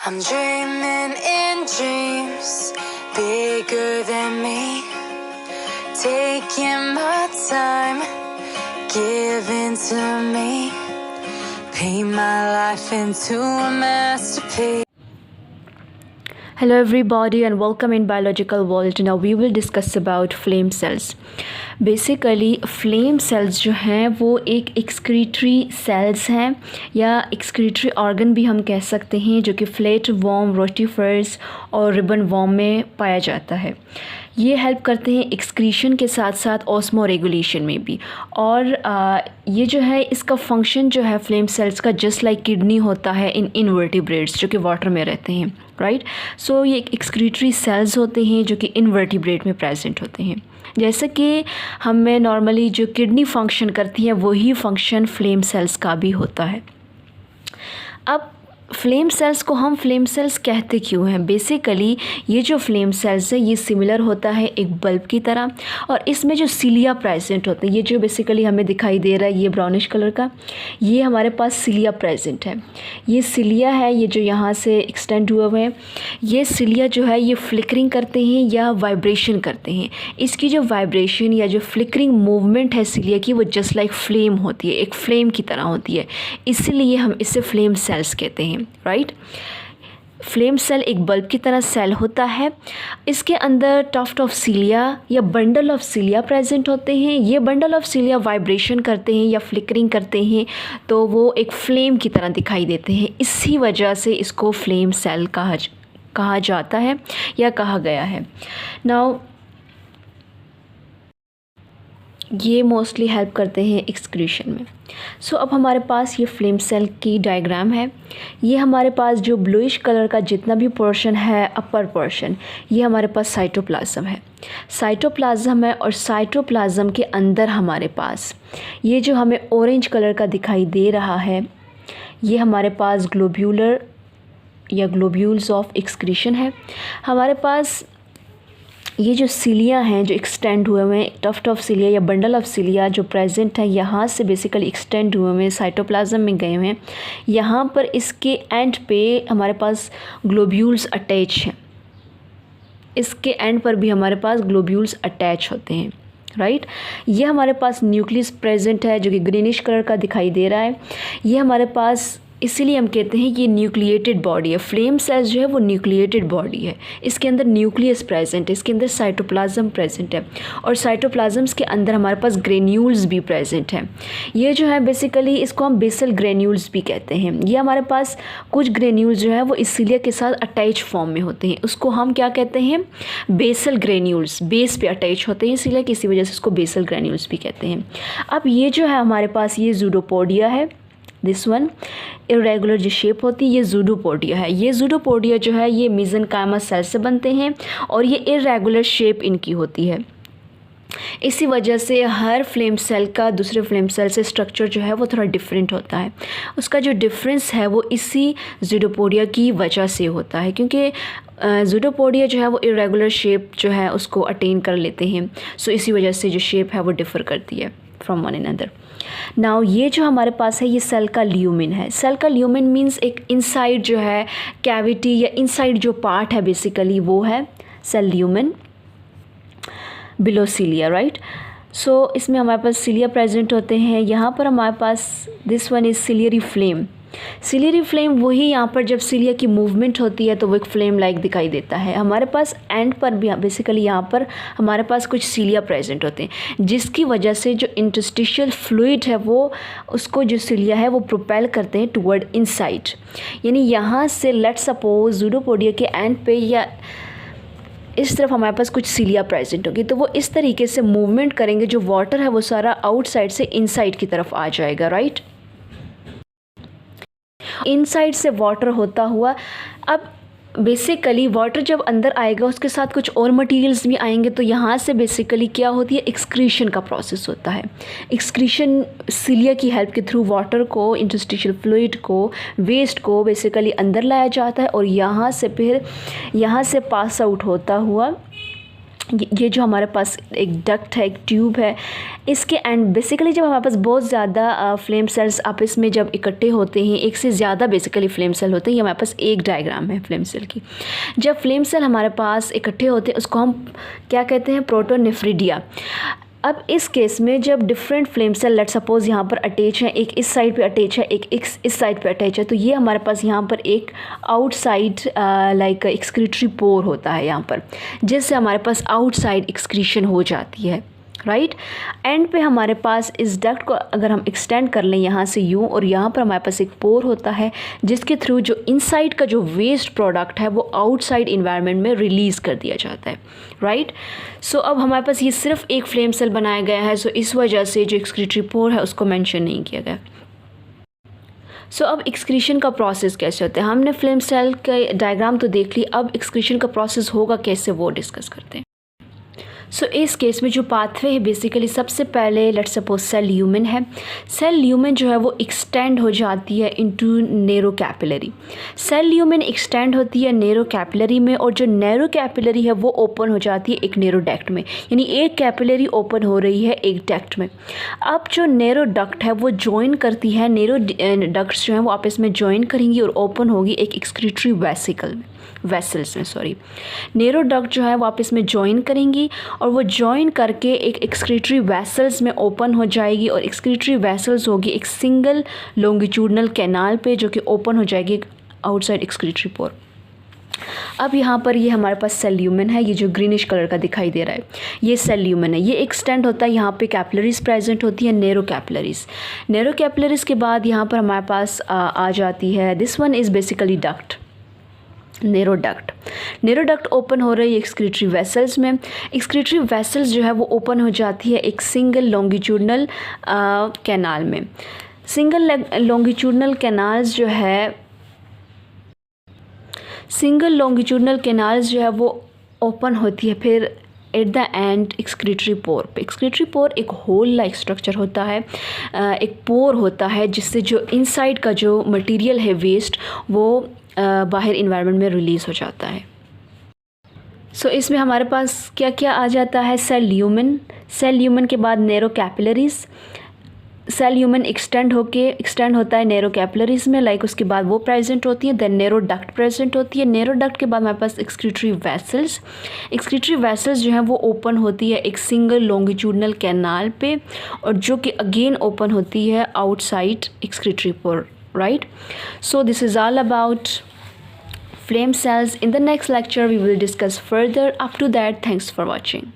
I'm dreaming in dreams bigger than me, taking my time, giving to me, paint my life into a masterpiece. Hello everybody and welcome in Biological World. Now we will discuss about flame cells. Basically flame cells जो हैं वो एक excretory sales हैं या excretory organ भी हम कह सकते हैं, जो कि फ्लैट वॉर्म, रोटिफर्स और रिबन वॉर्म में पाया जाता है। ये हेल्प करते हैं एक्सक्रीशन के साथ साथ ऑस्मो रेगुलेशन में भी। और ये जो है इसका फंक्शन जो है फ्लेम सेल्स का जस्ट लाइक किडनी होता है इन इनवर्टिब्रेट्स जो कि वाटर में रहते हैं, राइट। सो ये एक्सक्रीटरी सेल्स होते हैं जो कि इनवर्टिब्रेट में प्रेजेंट होते हैं। जैसे कि हमें नॉर्मली जो किडनी फंक्शन करती है वही फंक्शन फ्लेम सेल्स का भी होता है। अब फ्लेम सेल्स को हम फ्लेम सेल्स कहते क्यों हैं? बेसिकली ये जो फ्लेम सेल्स है ये सिमिलर होता है एक बल्ब की तरह, और इसमें जो सिलिया प्रेजेंट होते हैं, ये जो बेसिकली हमें दिखाई दे रहा है ये ब्राउनिश कलर का, ये हमारे पास सिलिया प्रेजेंट है। ये सिलिया है, ये जो यहाँ से एक्सटेंड हुए हुए हैं, ये सिलिया जो है ये फ्लिकरिंग करते हैं या वाइब्रेशन करते हैं। इसकी जो वाइब्रेशन या जो फ्लिकरिंग मूवमेंट है सिलिया की वो जस्ट लाइक फ्लेम होती है, एक फ्लेम की तरह होती है, इसीलिए हम इसे फ्लेम सेल्स कहते हैं, राइट। फ्लेम सेल एक बल्ब की तरह सेल होता है। इसके अंदर टफ्ट ऑफ सिलिया या बंडल ऑफ सिलिया प्रेजेंट होते हैं। ये बंडल ऑफ सिलिया वाइब्रेशन करते हैं या फ्लिकरिंग करते हैं तो वो एक फ्लेम की तरह दिखाई देते हैं। इसी वजह से इसको फ्लेम सेल कहा जाता है या कहा गया है। नाउ ये मोस्टली हेल्प करते हैं एक्सक्रीशन में। सो अब हमारे पास ये फ्लेम सेल की डायग्राम है। ये हमारे पास जो ब्लूइश कलर का जितना भी पोर्शन है, अपर पोर्शन, ये हमारे पास साइटोप्लाज्म है। साइटोप्लाज्म है और साइटोप्लाज्म के अंदर हमारे पास ये जो हमें ऑरेंज कलर का दिखाई दे रहा है, ये हमारे पास ग्लोब्यूलर या ग्लोब्यूल्स ऑफ एक्सक्रीशन है। हमारे पास ये जो सिलिया हैं जो एक्सटेंड हुए हुए हैं, टफ्ट ऑफ सिलिया या बंडल ऑफ सिलिया जो प्रेजेंट है यहाँ से बेसिकली एक्सटेंड हुए हुए हैं, साइटोप्लाज्म में गए हुए हैं। यहाँ पर इसके एंड पे हमारे पास ग्लोब्यूल्स अटैच हैं। इसके एंड पर भी हमारे पास ग्लोब्यूल्स अटैच होते हैं, राइट। ये हमारे पास न्यूक्लियस प्रेजेंट है जो कि ग्रीनिश कलर का दिखाई दे रहा है। ये हमारे पास, इसीलिए हम कहते हैं कि ये न्यूक्लिएटेड बॉडी है। फ्लेम सेल्स जो है वो न्यूक्लिएटेड बॉडी है। इसके अंदर न्यूक्लियस प्रेजेंट है, इसके अंदर साइटोप्लाज्म प्रेजेंट है, और साइटोप्लाज्म्स के अंदर हमारे पास ग्रेन्यूल्स भी प्रेजेंट हैं। ये जो है बेसिकली इसको हम बेसल ग्रेन्यूल्स भी कहते हैं। ये हमारे पास कुछ ग्रेन्यूल्स जो है वो इस सिलिया के साथ अटैच फॉर्म में होते हैं। उसको हम क्या कहते हैं? Basal granules. बेस पे अटैच होते हैं सिलिया की, इसी वजह से इसको बेसल ग्रेन्यूल्स भी कहते हैं। अब ये जो है हमारे पास ये ज़ूडोपोडिया है। दिस वन इरेगुलर जो शेप होती है ये ज़ूडोपोडिया है। ये ज़ूडोपोडिया जो है ये मेसेनकाइमा सेल से बनते हैं और ये इरेगुलर शेप इनकी होती है। इसी वजह से हर फ्लेम सेल का दूसरे फ्लेम सेल से स्ट्रक्चर जो है वो थोड़ा डिफरेंट होता है। उसका जो डिफरेंस है वो इसी ज़ूडोपोडिया की वजह से होता है, क्योंकि ज़ूडोपोडिया जो है वो इरेगुलर शेप जो है उसको अटेन कर लेते हैं। सो इसी वजह से जो शेप है वो डिफ़र करती है फ्रॉम वन अनदर। नाउ ये जो हमारे पास है ये सेल का ल्यूमिन है। सेल का ल्यूमिन मीन्स एक इनसाइड जो है कैविटी या इनसाइड जो पार्ट है बेसिकली वो है cell lumen below cilia, right. So इसमें हमारे पास सिलिया प्रेजेंट होते हैं। यहाँ पर हमारे पास this one is ciliary flame. Ciliary flame वही यहाँ पर जब सिलिया की मूवमेंट होती है तो वो एक फ्लेम लाइक दिखाई देता है। हमारे पास एंड पर भी बेसिकली यहाँ पर हमारे पास कुछ सिलिया प्रेजेंट होते हैं, जिसकी वजह से जो इंटरस्टिशियल फ्लूइड है वो उसको जो सिलिया है वो प्रोपेल करते हैं टुवर्ड इनसाइड। यानी यहाँ से लेट सपोज ज़ूडोपोडिया के एंड पे या इस तरफ हमारे पास कुछ सिलिया प्रेजेंट होगी, तो वो इस तरीके से मूवमेंट करेंगे, जो वाटर है वो सारा आउटसाइड से इनसाइड की तरफ आ जाएगा, राइट। इनसाइड से वाटर होता हुआ अब बेसिकली वाटर जब अंदर आएगा उसके साथ कुछ और मटेरियल्स भी आएंगे, तो यहाँ से बेसिकली क्या होती है? एक्सक्रीशन का प्रोसेस होता है। एक्सक्रीशन सिलिया की हेल्प के थ्रू वाटर को, इंटरस्टिशियल फ्लूइड को, वेस्ट को बेसिकली अंदर लाया जाता है और यहाँ से फिर यहाँ से पास आउट होता हुआ ये जो हमारे पास एक डक्ट है, एक ट्यूब है, इसके एंड बेसिकली जब हमारे पास बहुत ज़्यादा फ्लेम सेल्स आपस में जब इकट्ठे होते हैं, एक से ज़्यादा बेसिकली फ्लेम सेल होते हैं, ये हमारे पास एक डायग्राम है फ्लेम सेल की। जब फ्लेम सेल हमारे पास इकट्ठे होते हैं उसको हम क्या कहते हैं, प्रोटोनेफ्रिडिया। अब इस केस में जब different flame cell let suppose यहाँ पर अटैच है, एक इस साइड पे अटैच है, एक इस साइड पे अटैच है, तो ये हमारे पास यहाँ पर एक आउटसाइड लाइक एक्सक्रीटरी पोर होता है यहाँ पर, जिससे हमारे पास आउटसाइड एक्सक्रीशन हो जाती है, राइट। एंड पे हमारे पास इस डक्ट को अगर हम एक्सटेंड कर लें यहाँ से यूँ, और यहाँ पर हमारे पास एक पोर होता है जिसके थ्रू जो इनसाइड का जो वेस्ट प्रोडक्ट है वो आउटसाइड इन्वायरमेंट में रिलीज़ कर दिया जाता है, राइट। सो अब हमारे पास ये सिर्फ एक फ्लेम सेल बनाया गया है, सो इस वजह से जो एक्सक्रीटरी पोर है उसको मेंशन नहीं किया गया। सो अब एक्सक्रीशन का प्रोसेस कैसे होता है, हमने फ्लेम सेल का डायग्राम तो देख ली, अब एक्सक्रीशन का प्रोसेस होगा कैसे वो डिस्कस करते हैं। सो इस केस में जो पाथवे है बेसिकली सबसे पहले लेट्स सपोज सेल ल्यूमेन है। सेल ल्यूमेन जो है वो एक्सटेंड हो जाती है into narrow capillary. Cell lumen extend होती है नैरो कैपिलरी में, और जो नैरो कैपिलरी है वो ओपन हो जाती है एक नैरो डक्ट में, यानी एक कैपिलरी ओपन हो रही है एक डक्ट में। अब जो नैरो डक्ट है वो ज्वाइन करती है, नैरो डक्ट्स जो हैं वो आपस में ज्वाइन करेंगी और ओपन होगी एक एक्सक्रीटरी वेसल्स में सॉरी। नैरो डक्ट जो है वो आपस में ज्वाइन करेंगी और वो ज्वाइन करके एक एक्सक्रीटरी वेसल्स में ओपन हो जाएगी, और एक्सक्रीटरी वेसल्स होगी एक सिंगल लॉन्गिट्यूडनल कैनाल पे जो कि ओपन हो जाएगी एक आउटसाइड एक्सक्रीटरी पोर। अब यहाँ पर ये हमारे पास सेल ल्यूमेन है, ये जो ग्रीनिश कलर का दिखाई दे रहा है ये सेल ल्यूमेन है। ये एक्सटेंड होता है, यहाँ पे कैपिलरीज प्रेजेंट होती है, नैरो कैपिलरीज। नैरो कैपिलरीज के बाद यहाँ पर हमारे पास आ जाती है, this one is basically duct, narrow duct open हो रही है एक्सक्रीटरी वेसल्स में। एक्सक्रीटरी वेसल्स जो है वो ओपन हो जाती है एक सिंगल लॉन्गिट्यूडनल कैनाल में। सिंगल लॉन्गिट्यूडनल कैनाल्स जो है वो ओपन होती है फिर at the end excretory pore पे। एक्सक्रीटरी पोर एक होल लाइक स्ट्रक्चर होता है, एक पोर होता है जिससे जो इनसाइड का जो मटेरियल है वेस्ट वो बाहर इन्वायरमेंट में रिलीज़ हो जाता है। सो इसमें हमारे पास क्या क्या आ जाता है, सेल ल्यूमेन के बाद narrow capillaries. Cell lumen extend होता है नैरो कैपिलरीज में, लाइक उसके बाद वो प्रेजेंट होती है। देन नैरो डक्ट प्रेजेंट होती है। नैरो डक्ट के बाद हमारे पास एक्सक्रीटरी वेसल्स जो हैं वो ओपन होती है एक सिंगल लॉन्गिट्यूडनल कैनाल पे, और जो कि अगेन ओपन होती है outside excretory pour, right? So this is all about flame cells. In the next lecture we will discuss further. Up to that, thanks for watching.